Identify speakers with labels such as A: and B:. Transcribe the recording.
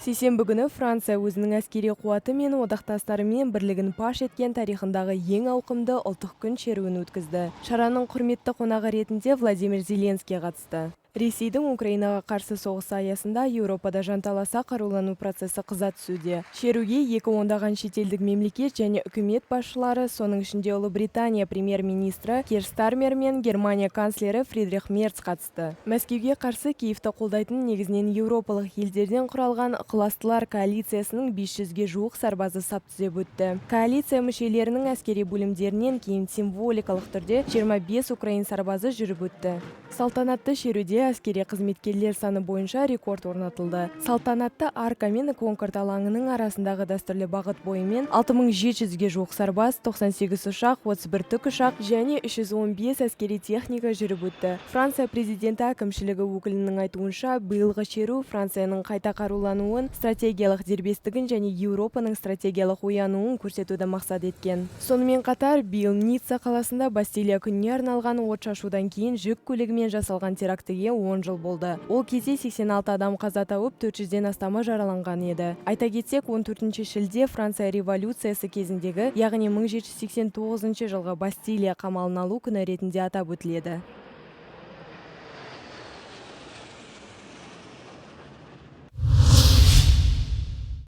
A: Сейсенбі күні Франция өзінің әскери қуаты мен одақтастарымен бірлігін паш еткен тарихындағы ең ауқымды ұлттық күн шеруін өткізді. Шараның құрметті қонағы ретінде Владимир Зеленский қатысты. Ресейдің Украинаға қарсы соғысы аясында Еуропада жанталаса қарулану процесі қыза түсуде. Шеруге екі ондаған шетелдік мемлекет және үкімет басшылары, соның ішінде Ұлыбритания премьер-министрі Кир Стармер мен Германия канцлері Фридрих Мерц қатысты. Мәскеуге қарсы Киевті қолдайтын негізінен еуропалық елдерден құралған ықыластылар коалициясының 500-ге жуық сарбазы сап түзеп өтті. Коалиция мүшелерінің әскери бөлімдерінен кейін символикалық түрде 25 украин сарбазы жүріп өтті. Салтанатты шеруде әскери қызметкерлер саны бойынша рекорд орнатылды. Салтанатты арка мен конкорд алаңының арасындағы дәстүрлі бағыт бойымен 6700-ге жуық сарбаз, 98 ұшақ, 31 тікұшақ және 315 әскери техника жүріп өтті. Франция президенті әкімшілігі өкілінің айтуынша, биылғы шеру Францияның қайта қарулануын, стратегиялық дербестігін және Еуропаның стратегиялық оянуын көрсетуді мақсат еткен. Сонымен қатар, биыл Ницца қаласында Бастилия күніне арналған отшашудан кейін жүк көлігімен жасалған терактіге 10 жыл болды. Ол кезде 86 адам қаза тауып, 400-ден астамы жараланған еді. Айта кетсек, 14 шілде Франция революциясы кезіндегі, яғни 1789 жылғы Бастилия қамалын алу күні ретінде атап өтіледі.